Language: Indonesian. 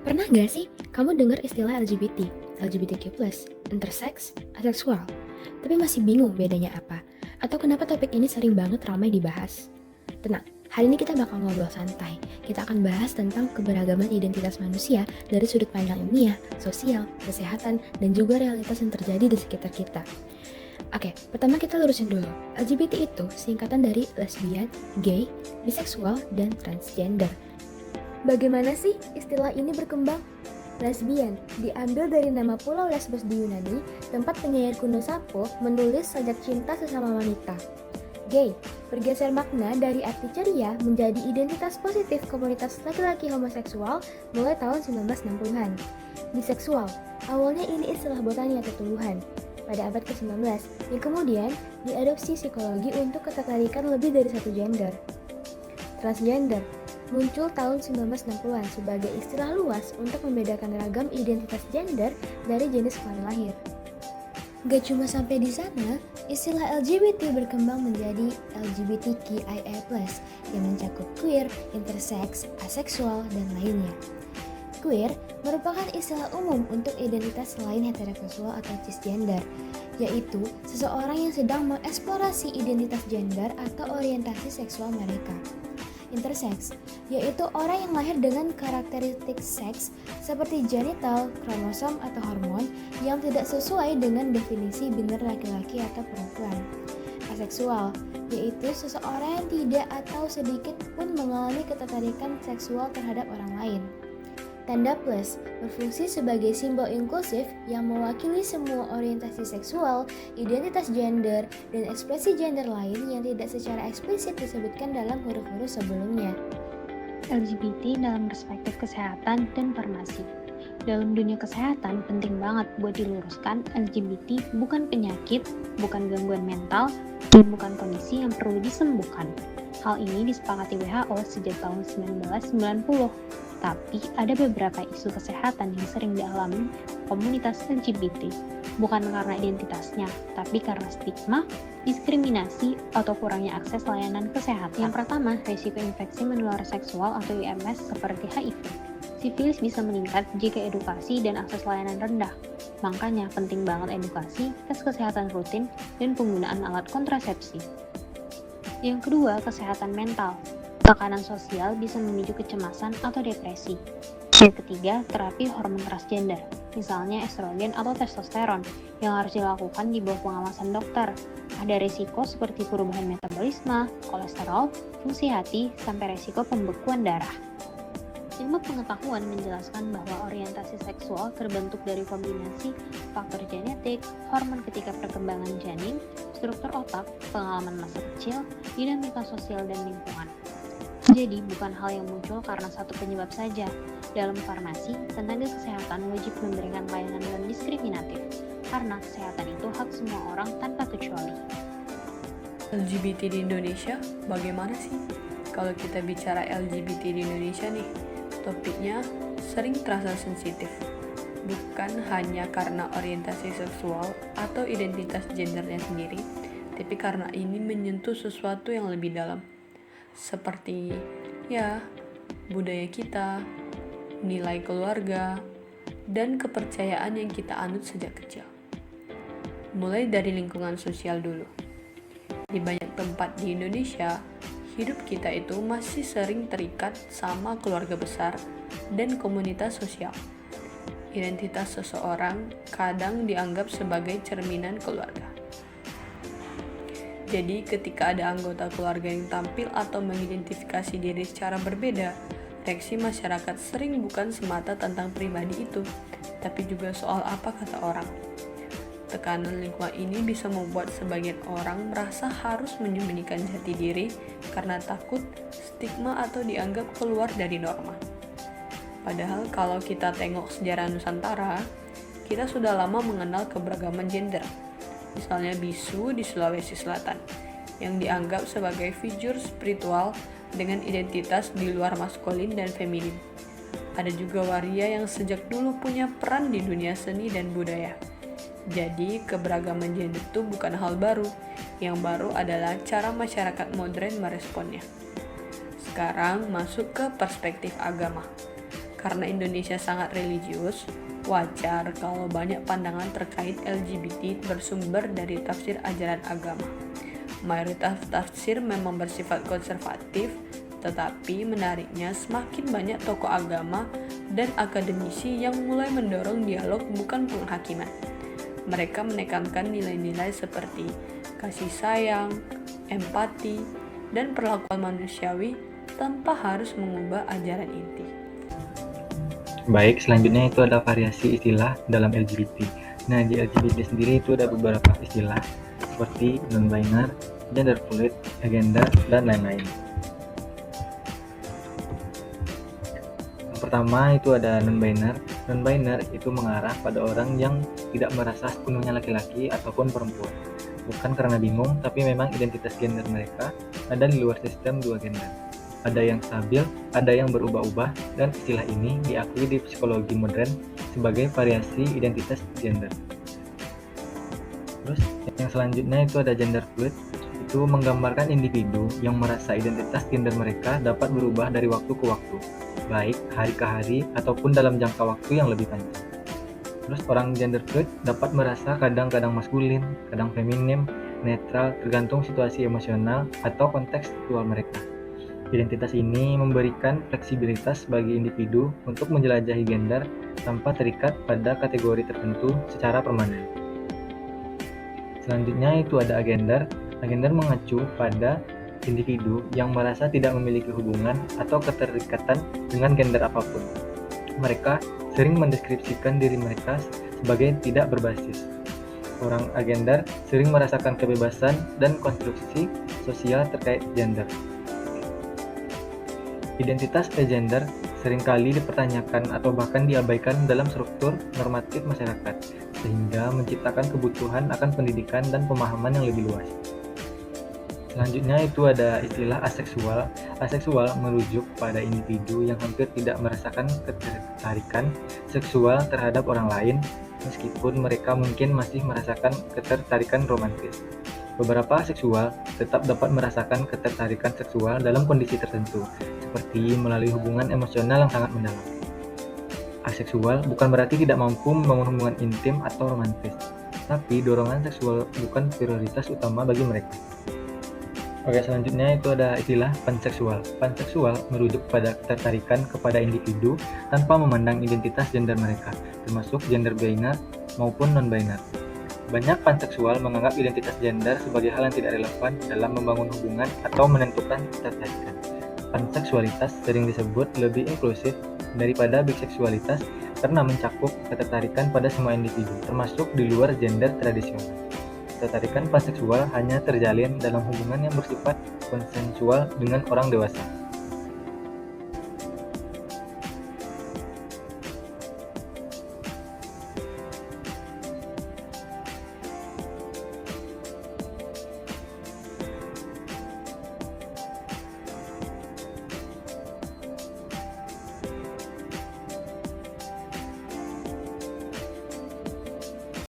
Pernah nggak sih kamu dengar istilah LGBT, LGBTQ+, intersex, aseksual, tapi masih bingung bedanya apa? Atau kenapa topik ini sering banget ramai dibahas? Tenang, hari ini kita bakal ngobrol santai. Kita akan bahas tentang keberagaman identitas manusia dari sudut pandang ilmiah, sosial, kesehatan, dan juga realitas yang terjadi di sekitar kita. Oke, pertama kita lurusin dulu. LGBT itu singkatan dari lesbian, gay, biseksual, dan transgender. Bagaimana sih istilah ini berkembang? Lesbian diambil dari nama pulau Lesbos di Yunani, tempat penyair kuno Sappho menulis sajak cinta sesama wanita. Gay bergeser makna dari arti ceria menjadi identitas positif komunitas laki-laki homoseksual mulai tahun 1960-an. Biseksual, awalnya ini istilah botani atau tumbuhan pada abad ke-19 yang kemudian diadopsi psikologi untuk ketertarikan lebih dari satu gender. Transgender muncul tahun 1960-an sebagai istilah luas untuk membedakan ragam identitas gender dari jenis kelamin lahir. Gak cuma sampai di sana, istilah LGBT berkembang menjadi LGBTQIA+, yang mencakup queer, intersex, aseksual, dan lainnya. Queer merupakan istilah umum untuk identitas selain heteroseksual atau cisgender, yaitu seseorang yang sedang mengeksplorasi identitas gender atau orientasi seksual mereka. Intersex, yaitu orang yang lahir dengan karakteristik seks seperti genital, kromosom, atau hormon yang tidak sesuai dengan definisi biner laki-laki atau perempuan. Aseksual, yaitu seseorang yang tidak atau sedikit pun mengalami ketertarikan seksual terhadap orang lain. Tanda plus berfungsi sebagai simbol inklusif yang mewakili semua orientasi seksual, identitas gender, dan ekspresi gender lain yang tidak secara eksplisit disebutkan dalam huruf-huruf sebelumnya. LGBT dalam perspektif kesehatan dan farmasi. Dalam dunia kesehatan, penting banget buat diluruskan LGBT bukan penyakit, bukan gangguan mental, dan bukan kondisi yang perlu disembuhkan. Hal ini disepakati WHO sejak tahun 1990. Tapi ada beberapa isu kesehatan yang sering dialami komunitas LGBT, bukan karena identitasnya, tapi karena stigma, diskriminasi, atau kurangnya akses layanan kesehatan. Yang pertama, risiko infeksi menular seksual atau IMS seperti HIV. Sifilis bisa meningkat jika edukasi dan akses layanan rendah. Makanya penting banget edukasi, tes kesehatan rutin, dan penggunaan alat kontrasepsi. Yang kedua, kesehatan mental. Tekanan sosial bisa memicu kecemasan atau depresi. Yang ketiga, terapi hormon transgender, misalnya estrogen atau testosteron, yang harus dilakukan di bawah pengawasan dokter. Ada risiko seperti perubahan metabolisme, kolesterol, fungsi hati, sampai risiko pembekuan darah. Ilmu pengetahuan menjelaskan bahwa orientasi seksual terbentuk dari kombinasi faktor genetik, hormon ketika perkembangan janin, struktur otak, pengalaman masa kecil, dinamika sosial, dan lingkungan. Jadi, bukan hal yang muncul karena satu penyebab saja. Dalam farmasi, tenaga kesehatan wajib memberikan layanan non-diskriminatif, karena kesehatan itu hak semua orang tanpa kecuali. LGBT di Indonesia, bagaimana sih? Kalau kita bicara LGBT di Indonesia nih, topiknya sering terasa sensitif. Bukan hanya karena orientasi seksual atau identitas gendernya sendiri, tapi karena ini menyentuh sesuatu yang lebih dalam. Seperti budaya kita, nilai keluarga, dan kepercayaan yang kita anut sejak kecil. Mulai dari lingkungan sosial dulu. Di banyak tempat di Indonesia, hidup kita itu masih sering terikat sama keluarga besar dan komunitas sosial. Identitas seseorang kadang dianggap sebagai cerminan keluarga. Jadi ketika ada anggota keluarga yang tampil atau mengidentifikasi diri secara berbeda, reaksi masyarakat sering bukan semata tentang pribadi itu, tapi juga soal apa kata orang. Tekanan lingkungan ini bisa membuat sebagian orang merasa harus menyembunyikan jati diri karena takut, stigma, atau dianggap keluar dari norma. Padahal kalau kita tengok sejarah Nusantara, kita sudah lama mengenal keberagaman gender. Misalnya bisu di Sulawesi Selatan, yang dianggap sebagai figur spiritual dengan identitas di luar maskulin dan feminin. Ada juga waria yang sejak dulu punya peran di dunia seni dan budaya. Jadi, keberagaman gender itu bukan hal baru. Yang baru adalah cara masyarakat modern meresponnya. Sekarang masuk ke perspektif agama. Karena Indonesia sangat religius, wajar kalau banyak pandangan terkait LGBT bersumber dari tafsir ajaran agama. Mayoritas tafsir memang bersifat konservatif, tetapi menariknya semakin banyak tokoh agama dan akademisi yang mulai mendorong dialog bukan penghakiman. Mereka menekankan nilai-nilai seperti kasih sayang, empati, dan perlakuan manusiawi tanpa harus mengubah ajaran inti. Baik, selanjutnya itu ada variasi istilah dalam LGBT. Nah, di LGBT sendiri itu ada beberapa istilah seperti non-binary, gender fluid, agender, dan lain-lain. Yang pertama itu ada non-binary. Non-binary itu mengarah pada orang yang tidak merasa sepenuhnya laki-laki ataupun perempuan. Bukan karena bingung, tapi memang identitas gender mereka ada di luar sistem dua gender. Ada yang stabil, ada yang berubah-ubah, dan istilah ini diakui di psikologi modern sebagai variasi identitas gender. Terus yang selanjutnya itu ada gender fluid. Itu menggambarkan individu yang merasa identitas gender mereka dapat berubah dari waktu ke waktu, baik hari ke hari ataupun dalam jangka waktu yang lebih panjang. Terus orang gender fluid dapat merasa kadang-kadang maskulin, kadang feminim, netral, tergantung situasi emosional atau konteks seksual mereka. Identitas ini memberikan fleksibilitas bagi individu untuk menjelajahi gender tanpa terikat pada kategori tertentu secara permanen. Selanjutnya itu ada agender. Agender mengacu pada individu yang merasa tidak memiliki hubungan atau keterikatan dengan gender apapun. Mereka sering mendeskripsikan diri mereka sebagai tidak berbasis. Orang agender sering merasakan kebebasan dan konstruksi sosial terkait gender. Identitas agender seringkali dipertanyakan atau bahkan diabaikan dalam struktur normatif masyarakat, sehingga menciptakan kebutuhan akan pendidikan dan pemahaman yang lebih luas. Selanjutnya itu ada istilah aseksual. Aseksual merujuk pada individu yang hampir tidak merasakan ketertarikan seksual terhadap orang lain, meskipun mereka mungkin masih merasakan ketertarikan romantis. Beberapa aseksual tetap dapat merasakan ketertarikan seksual dalam kondisi tertentu, seperti melalui hubungan emosional yang sangat mendalam. Aseksual bukan berarti tidak mampu membangun hubungan intim atau romantis, tapi dorongan seksual bukan prioritas utama bagi mereka. Oke, selanjutnya itu ada istilah panseksual. Panseksual merujuk pada ketertarikan kepada individu tanpa memandang identitas gender mereka, termasuk gender binary maupun non-binary. Banyak panseksual menganggap identitas gender sebagai hal yang tidak relevan dalam membangun hubungan atau menentukan ketertarikan. Panseksualitas sering disebut lebih inklusif daripada biseksualitas karena mencakup ketertarikan pada semua individu, termasuk di luar gender tradisional. Ketertarikan panseksual hanya terjalin dalam hubungan yang bersifat konsensual dengan orang dewasa.